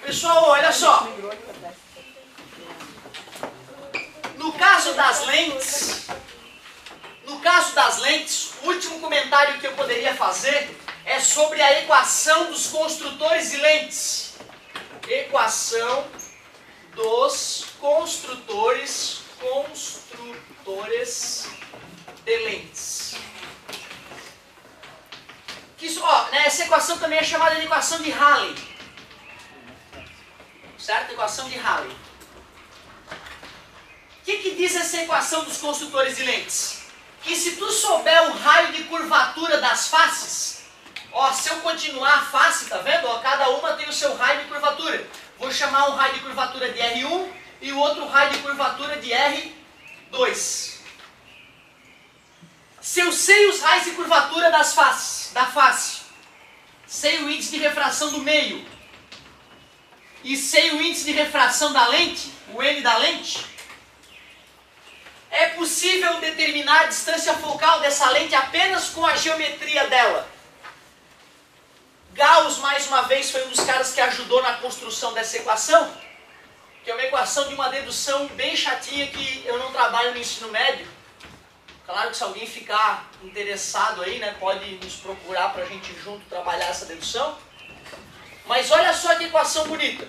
Pessoal, olha só. No caso das lentes, o último comentário que eu poderia fazer é sobre a equação dos construtores de lentes. Equação dos construtores de lentes. Que isso, ó, né, essa equação também é chamada de equação de Rayleigh. Certo? Equação de Rayleigh. O que diz essa equação dos construtores de lentes? Que se tu souber o raio de curvatura das faces, ó, se eu continuar a face, tá vendo? Ó, cada uma tem o seu raio de curvatura. Vou chamar um raio de curvatura de R1 e o outro raio de curvatura de R2. Se eu sei os raios de curvatura da face, sei o índice de refração do meio e sei o índice de refração da lente, o N da lente, é possível determinar a distância focal dessa lente apenas com a geometria dela. Gauss, mais uma vez, foi um dos caras que ajudou na construção dessa equação, que é uma equação de uma dedução bem chatinha que eu não trabalho no ensino médio. Claro que se alguém ficar interessado aí, né, pode nos procurar para a gente junto trabalhar essa dedução. Mas olha só que equação bonita.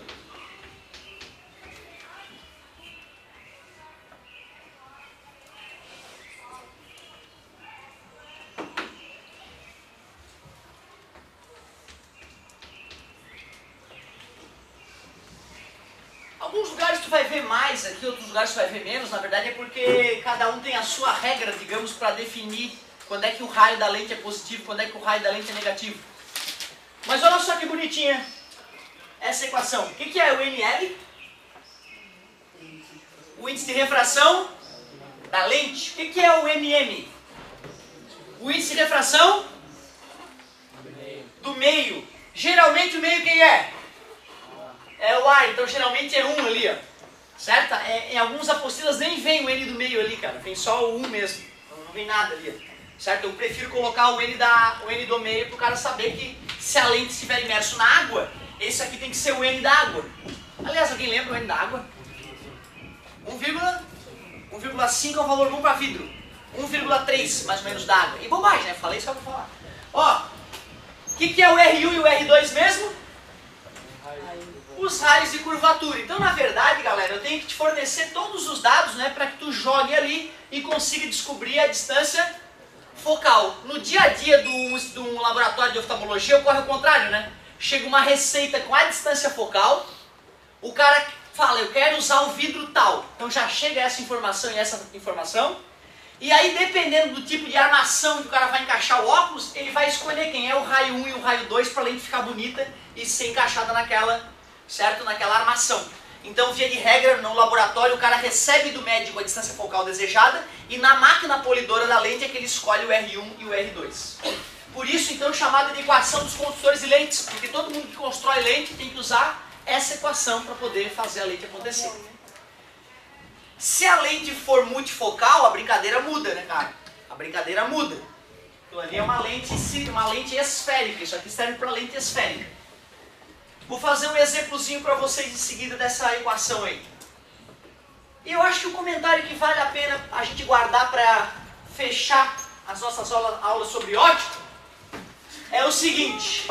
Alguns lugares tu vai ver mais aqui, outros lugares tu vai ver menos. Na verdade é porque cada um tem a sua regra, digamos, para definir quando é que o raio da lente é positivo, quando é que o raio da lente é negativo. Mas olha só que bonitinha essa equação. O que é o NL? O índice de refração da lente. O que é o MM? O índice de refração do meio. Geralmente o meio quem é? É o A, então geralmente é 1 ali, ó. Certo? Em alguns apostilas nem vem o N do meio ali, cara. Vem só o 1 mesmo. Não vem nada ali. Certo? Eu prefiro colocar o N do meio para o cara saber que se a lente estiver imerso na água, esse aqui tem que ser o N da água. Aliás, alguém lembra o N da água? 1,5 é um valor bom para vidro. 1,3 mais ou menos da água. E bobagem, né? Falei só para falar. Ó, o que é o R1 e o R2 mesmo? Os raios de curvatura. Então, na verdade, galera, eu tenho que te fornecer todos os dados, né, para que tu jogue ali e consiga descobrir a distância focal. No dia a dia de um laboratório de oftalmologia ocorre o contrário, né? Chega uma receita com a distância focal, o cara fala, eu quero usar o vidro tal. Então já chega essa informação e essa informação. E aí, dependendo do tipo de armação que o cara vai encaixar o óculos, ele vai escolher quem é o raio 1 e o raio 2 para a lente ficar bonita e ser encaixada naquela, certo? Naquela armação. Então, via de regra, no laboratório, o cara recebe do médico a distância focal desejada e na máquina polidora da lente é que ele escolhe o R1 e o R2. Por isso, então, chamada de equação dos construtores de lentes, porque todo mundo que constrói lente tem que usar essa equação para poder fazer a lente acontecer. Se a lente for multifocal, a brincadeira muda, né, cara? A brincadeira muda. Então, ali é uma lente esférica, isso aqui serve para lente esférica. Vou fazer um exemplozinho para vocês em seguida dessa equação aí. E eu acho que o comentário que vale a pena a gente guardar para fechar as nossas aulas sobre ótica é o seguinte.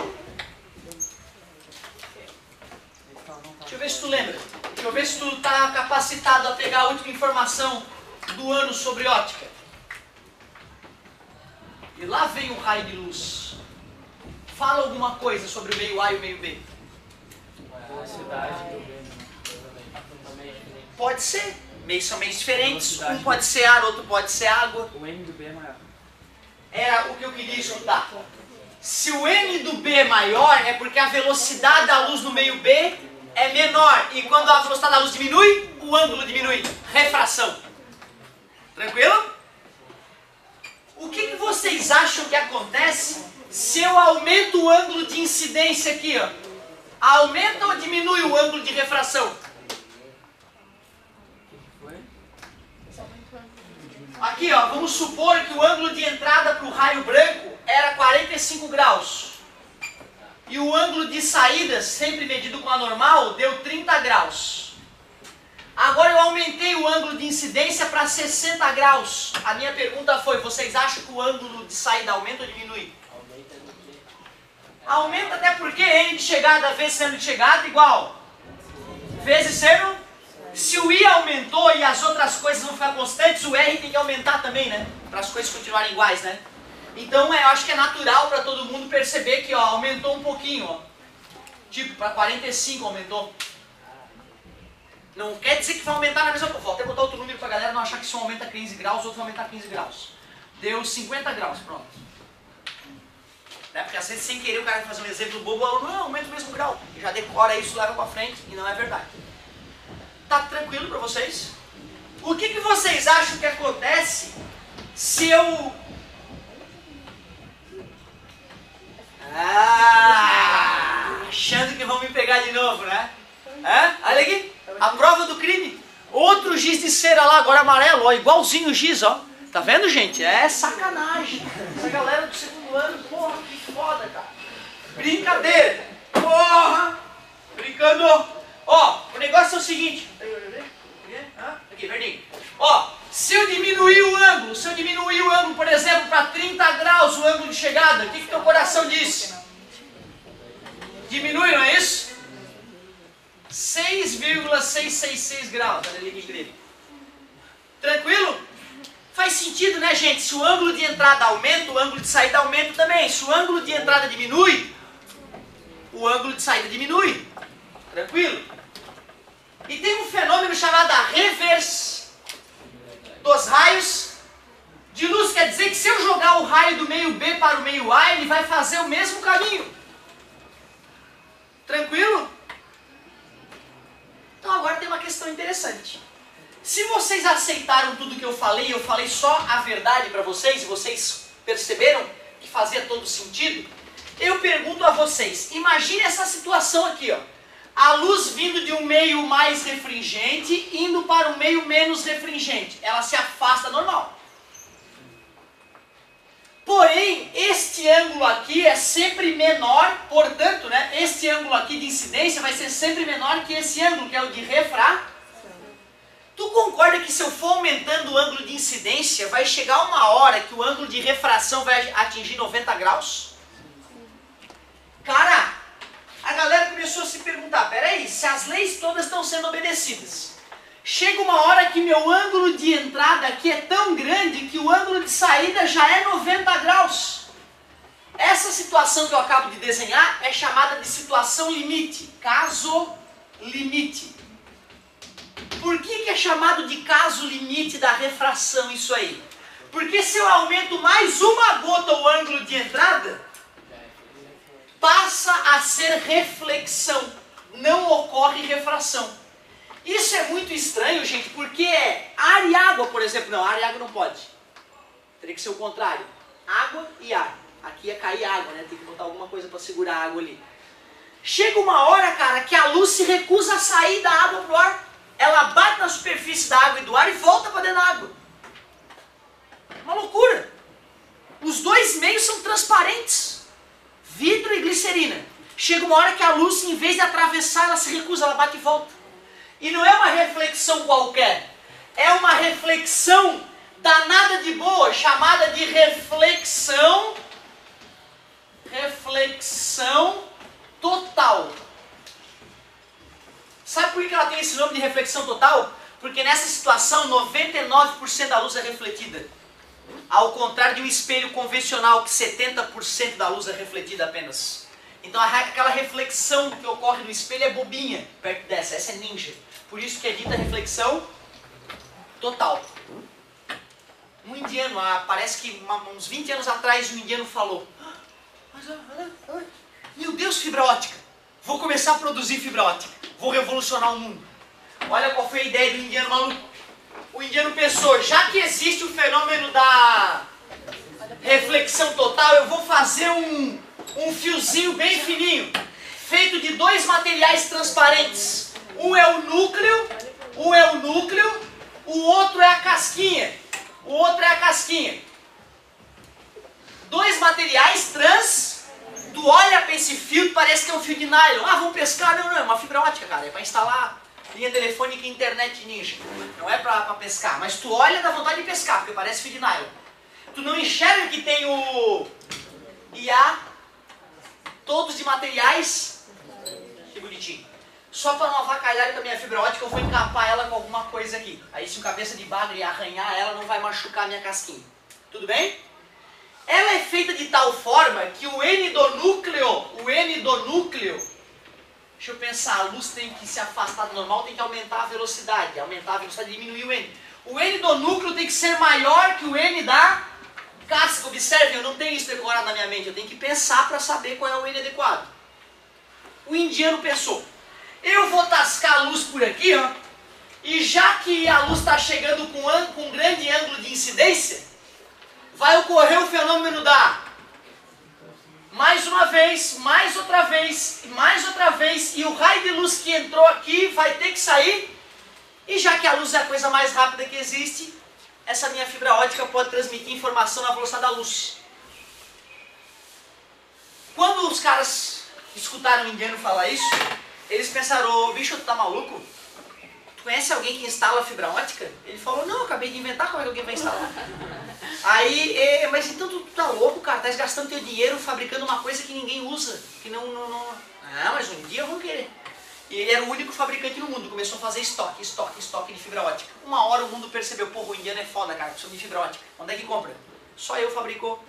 Deixa eu ver se tu lembra. Deixa eu ver se tu está capacitado a pegar a última informação do ano sobre ótica. E lá vem o raio de luz. Fala alguma coisa sobre o meio A e o meio B. Pode ser. Meios são meios diferentes. Um pode ser ar, outro pode ser água. O N do B é maior. Era o que eu queria estudar. Se o N do B é maior, é porque a velocidade da luz no meio B é menor. E quando a velocidade da luz diminui, o ângulo diminui. Refração. Tranquilo? O que vocês acham que acontece se eu aumento o ângulo de incidência aqui, ó? Aumenta ou diminui o ângulo de refração? Aqui, ó, vamos supor que o ângulo de entrada para o raio branco era 45 graus. E o ângulo de saída, sempre medido com a normal, deu 30 graus. Agora eu aumentei o ângulo de incidência para 60 graus. A minha pergunta foi, vocês acham que o ângulo de saída aumenta ou diminui? Aumenta, até porque N de chegada vezes seno de chegada igual vezes seno. Se o I aumentou e as outras coisas vão ficar constantes, o R tem que aumentar também, né? Para as coisas continuarem iguais, né? Então eu acho que é natural para todo mundo perceber que ó, aumentou um pouquinho, ó. Tipo, para 45 aumentou. Não quer dizer que vai aumentar na mesma coisa. Vou até botar outro número para a galera não achar que se um aumenta 15 graus, o outro vai aumentar 15 graus. Deu 50 graus, pronto. Né? Porque às vezes sem querer o cara vai fazer um exemplo bobo, não, aumenta o mesmo grau. E já decora isso, leva para frente e não é verdade. Tá tranquilo para vocês? O que vocês acham que acontece se eu... achando que vão me pegar de novo, né? Olha aqui, a prova do crime. Outro giz de cera lá, agora amarelo, ó, igualzinho o giz, ó. Tá vendo, gente? É sacanagem. Essa galera do segundo ano, porra, que foda, cara. Brincadeira. Porra. Brincando. Ó, o negócio é o seguinte. Aqui, verdinho. Ó, se eu diminuir o ângulo, por exemplo, para 30 graus o ângulo de chegada, o que teu coração disse? Diminui, não é isso? 6,666 graus. Olha ali que incrível. Tranquilo? Faz sentido, né, gente? Se o ângulo de entrada aumenta, o ângulo de saída aumenta também. Se o ângulo de entrada diminui, o ângulo de saída diminui. Tranquilo? E tem um fenômeno chamado a reverse dos raios de luz. Quer dizer que se eu jogar o raio do meio B para o meio A, ele vai fazer o mesmo caminho. Tranquilo? Então agora tem uma questão interessante. Se vocês aceitaram tudo que eu falei só a verdade para vocês, e vocês perceberam que fazia todo sentido, eu pergunto a vocês, imagine essa situação aqui, ó. A luz vindo de um meio mais refringente, indo para um meio menos refringente. Ela se afasta normal. Porém, este ângulo aqui é sempre menor, portanto, né, este ângulo aqui de incidência vai ser sempre menor que esse ângulo, que é o de refração. Tu concorda que se eu for aumentando o ângulo de incidência, vai chegar uma hora que o ângulo de refração vai atingir 90 graus? Cara, a galera começou a se perguntar, peraí, se as leis todas estão sendo obedecidas, chega uma hora que meu ângulo de entrada aqui é tão grande que o ângulo de saída já é 90 graus. Essa situação que eu acabo de desenhar é chamada de situação limite, caso limite. Por que é chamado de caso limite da refração isso aí? Porque se eu aumento mais uma gota o ângulo de entrada, passa a ser reflexão, não ocorre refração. Isso é muito estranho, gente, porque ar e água, por exemplo, não, ar e água não pode. Teria que ser o contrário, água e ar. Aqui ia cair água, né? Tem que botar alguma coisa para segurar a água ali. Chega uma hora, cara, que a luz se recusa a sair da água para o ar. Ela bate na superfície da água e do ar e volta para dentro da água. Uma loucura. Os dois meios são transparentes. Vidro e glicerina. Chega uma hora que a luz, em vez de atravessar, ela se recusa, ela bate e volta. E não é uma reflexão qualquer. É uma reflexão danada de boa, chamada de reflexão total. Sabe por que ela tem esse nome de reflexão total? Porque nessa situação 99% da luz é refletida. Ao contrário de um espelho convencional que 70% da luz é refletida apenas. Então aquela reflexão que ocorre no espelho é bobinha perto dessa, essa é ninja. Por isso que é dita reflexão total. Um indiano, parece que uns 20 anos atrás um indiano falou: meu Deus, fibra ótica, vou começar a produzir fibra ótica. Vou revolucionar o mundo. Olha qual foi a ideia do indiano maluco. O indiano pensou, já que existe o fenômeno da reflexão total, eu vou fazer um fiozinho bem fininho, feito de dois materiais transparentes. Um é o núcleo, o outro é a casquinha. O outro é a casquinha. Dois materiais trans, tu olha para esse fio, parece que é um fio de nylon. Ah, vamos pescar? Não, é uma fibra ótica, cara, é para instalar linha telefônica e internet ninja. Não é para pescar, mas tu olha dá vontade de pescar, porque parece fio de nylon. Tu não enxerga que tem o IA, todos de materiais, que bonitinho. Só para não avacalhar com a minha fibra ótica, eu vou encapar ela com alguma coisa aqui. Aí se o cabeça de bagre arranhar ela, não vai machucar a minha casquinha. Tudo bem? Ela é feita de tal forma que o N do núcleo, deixa eu pensar, a luz tem que se afastar do normal, tem que aumentar a velocidade, diminuir o N. O N do núcleo tem que ser maior que o N da casca. Observem, eu não tenho isso decorado na minha mente, eu tenho que pensar para saber qual é o N adequado. O indiano pensou, eu vou tascar a luz por aqui, ó, e já que a luz está chegando com um grande ângulo de incidência, vai ocorrer o fenômeno da mais uma vez, mais outra vez, mais outra vez, e o raio de luz que entrou aqui vai ter que sair, e já que a luz é a coisa mais rápida que existe, essa minha fibra ótica pode transmitir informação na velocidade da luz. Quando os caras escutaram o indiano falar isso, eles pensaram, ô bicho, tu tá maluco? Tu conhece alguém que instala fibra ótica? Ele falou, não, eu acabei de inventar, como é que alguém vai instalar? Aí, mas então tu tá louco, cara, tá gastando teu dinheiro fabricando uma coisa que ninguém usa, que não... Ah, mas um dia vão querer. E ele era o único fabricante no mundo, começou a fazer estoque de fibra ótica. Uma hora o mundo percebeu, porra, o indiano é foda, cara, precisa de fibra ótica. Onde é que compra? Só eu fabricou.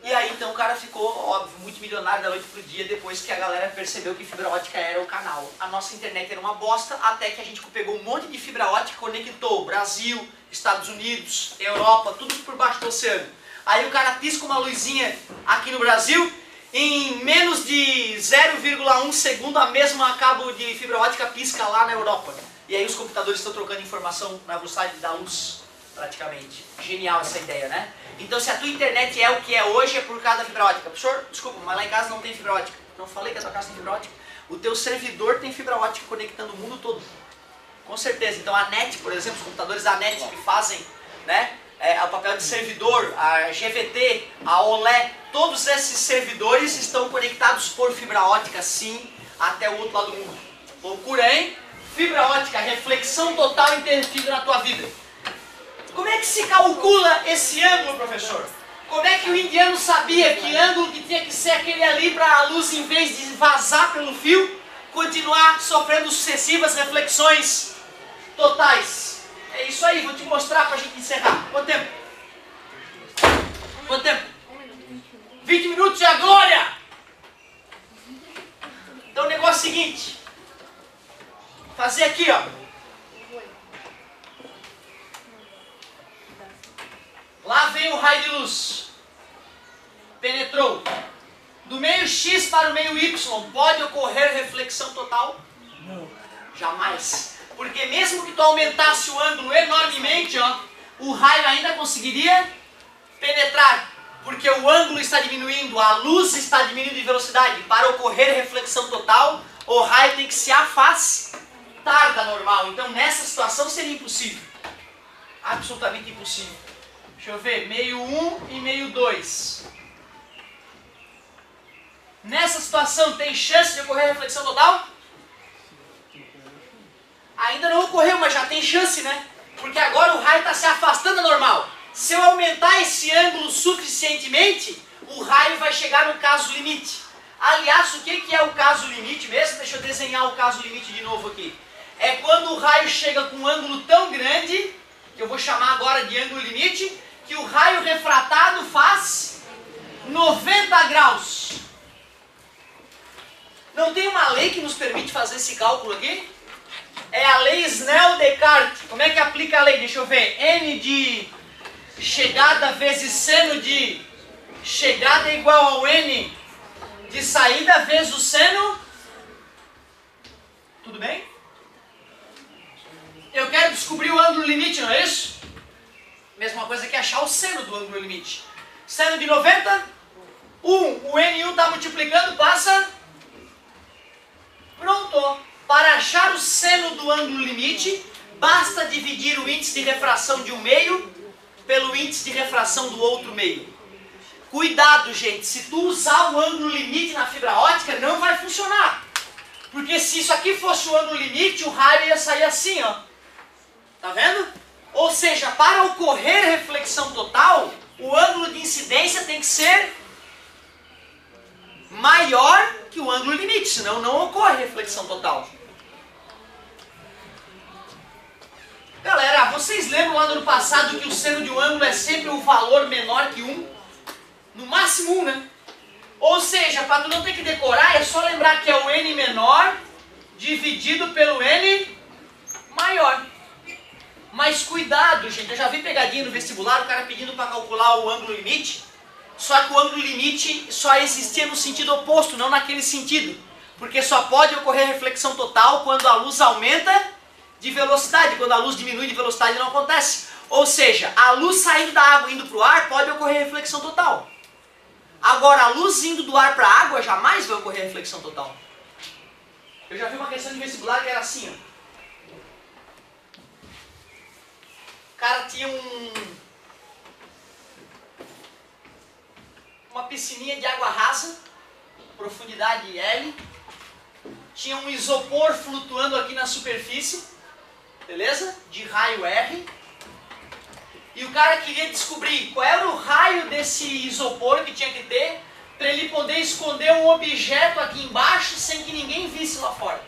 E aí então o cara ficou, óbvio, muito milionário da noite pro dia, depois que a galera percebeu que fibra ótica era o canal. A nossa internet era uma bosta, até que a gente pegou um monte de fibra ótica, conectou Brasil, Estados Unidos, Europa, tudo por baixo do oceano. Aí o cara pisca uma luzinha aqui no Brasil, em menos de 0,1 segundo a mesma cabo de fibra ótica pisca lá na Europa. E aí os computadores estão trocando informação na velocidade da luz, praticamente. Genial essa ideia, né? Então se a tua internet é o que é hoje, é por causa da fibra ótica. Professor, desculpa, mas lá em casa não tem fibra ótica. Não falei que a tua casa tem fibra ótica? O teu servidor tem fibra ótica conectando o mundo todo. Com certeza. Então a NET, por exemplo, os computadores da NET que fazem, né, o papel de servidor, a GVT, a OLE, todos esses servidores estão conectados por fibra ótica, sim, até o outro lado do mundo. Loucura, hein? Fibra ótica, reflexão total interrompida na tua vida. Como é que se calcula esse ângulo, professor? Como é que o indiano sabia que ângulo que tinha que ser aquele ali para a luz, em vez de vazar pelo fio, continuar sofrendo sucessivas reflexões totais? É isso aí, vou te mostrar para a gente encerrar. Quanto tempo? Quanto tempo? 20 minutos e a glória! Então o negócio é o seguinte. Fazer aqui, ó. Lá vem o raio de luz. Penetrou. Do meio X para o meio Y, pode ocorrer reflexão total? Não. Jamais. Porque mesmo que tu aumentasse o ângulo enormemente, ó, o raio ainda conseguiria penetrar. Porque o ângulo está diminuindo, a luz está diminuindo de velocidade. Para ocorrer reflexão total, o raio tem que se afastar da normal. Então nessa situação seria impossível. Absolutamente impossível. Deixa eu ver, meio 1 e meio 2. Nessa situação tem chance de ocorrer reflexão total? Ainda não ocorreu, mas já tem chance, né? Porque agora o raio está se afastando da normal. Se eu aumentar esse ângulo suficientemente, o raio vai chegar no caso limite. Aliás, o que é o caso limite mesmo? Deixa eu desenhar o caso limite de novo aqui. É quando o raio chega com um ângulo tão grande, que eu vou chamar agora de ângulo limite, que o raio refratado faz 90 graus. Não tem uma lei que nos permite fazer esse cálculo aqui? É a lei Snell-Descartes. Como é que aplica a lei? Deixa eu ver. N de chegada vezes seno de chegada é igual ao N de saída vezes o seno. Tudo bem? Eu quero descobrir o ângulo limite, não é isso? Mesma coisa que achar o seno do ângulo limite. Seno de 90, 1. O N1 está multiplicando, passa. Pronto. Para achar o seno do ângulo limite, basta dividir o índice de refração de 1/2 pelo índice de refração do outro meio. Cuidado, gente, se tu usar o ângulo limite na fibra ótica, não vai funcionar. Porque se isso aqui fosse o ângulo limite, o raio ia sair assim, ó. Tá vendo? Ou seja, para ocorrer reflexão total, o ângulo de incidência tem que ser maior que o ângulo limite, senão não ocorre reflexão total. Galera, vocês lembram lá do ano passado que o seno de um ângulo é sempre um valor menor que 1? No máximo 1, né? Ou seja, para tu não ter que decorar, é só lembrar que é o n menor dividido pelo n maior. Mas cuidado, gente, eu já vi pegadinha no vestibular, o cara pedindo para calcular o ângulo limite, só que o ângulo limite só existia no sentido oposto, não naquele sentido. Porque só pode ocorrer reflexão total quando a luz aumenta de velocidade, quando a luz diminui de velocidade não acontece. Ou seja, a luz saindo da água indo para o ar pode ocorrer reflexão total. Agora, a luz indo do ar para a água jamais vai ocorrer reflexão total. Eu já vi uma questão de vestibular que era assim, ó. O cara tinha uma piscininha de água rasa, profundidade L, tinha um isopor flutuando aqui na superfície, beleza? De raio R. E o cara queria descobrir qual era o raio desse isopor que tinha que ter para ele poder esconder um objeto aqui embaixo sem que ninguém visse lá fora.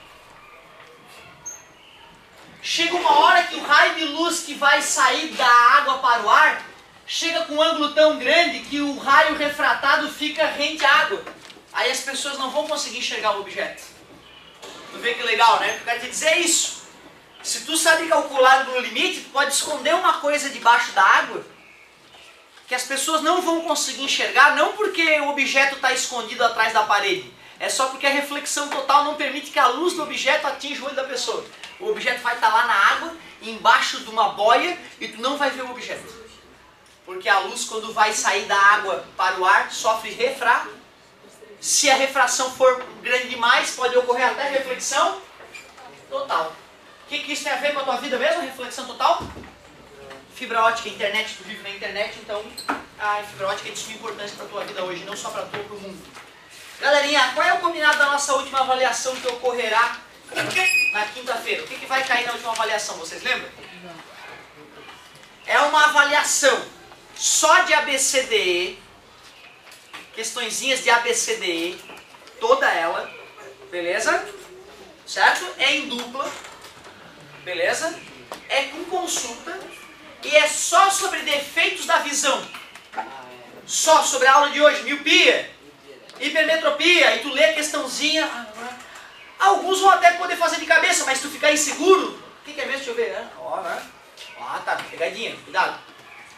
Chega uma hora que o raio de luz que vai sair da água para o ar chega com um ângulo tão grande que o raio refratado fica rente à água. Aí as pessoas não vão conseguir enxergar o objeto. Tu vê que legal, né? Eu quero te dizer isso. Se tu sabe calcular no limite, tu pode esconder uma coisa debaixo da água que as pessoas não vão conseguir enxergar, não porque o objeto está escondido atrás da parede, é só porque a reflexão total não permite que a luz do objeto atinja o olho da pessoa. O objeto vai estar lá na água, embaixo de uma boia, e tu não vai ver o objeto. Porque a luz, quando vai sair da água para o ar, sofre refração. Se a refração for grande demais, pode ocorrer até reflexão total. O que isso tem a ver com a tua vida mesmo, reflexão total? Fibra ótica, internet, tu vive na internet, então a fibra ótica é de suma importância para a tua vida hoje, não só para tu, para o mundo. Galerinha, qual é o combinado da nossa última avaliação que ocorrerá na quinta-feira? O que vai cair na última avaliação, vocês lembram? É uma avaliação só de ABCDE, questõezinhas de ABCDE, toda ela, beleza? Certo? É em dupla. Beleza? É com consulta e é só sobre defeitos da visão. Só sobre a aula de hoje, miopia, hipermetropia, e tu lê a questãozinha. Alguns vão até poder fazer de cabeça, mas se tu ficar inseguro, o que é mesmo? Deixa eu ver. Tá, pegadinha, cuidado.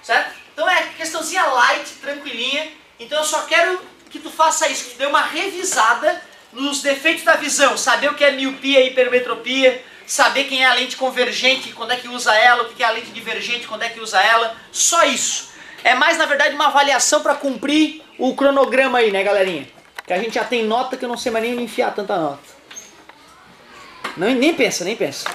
Certo? Então é questãozinha light, tranquilinha. Então eu só quero que tu faça isso, que tu dê uma revisada nos defeitos da visão, saber o que é miopia, hipermetropia, saber quem é a lente convergente, quando é que usa ela, o que é a lente divergente, quando é que usa ela, só isso. É mais, na verdade, uma avaliação para cumprir o cronograma aí, né, galerinha? Que a gente já tem nota que eu não sei mais nem enfiar tanta nota. Não, nem pensa, nem pensa.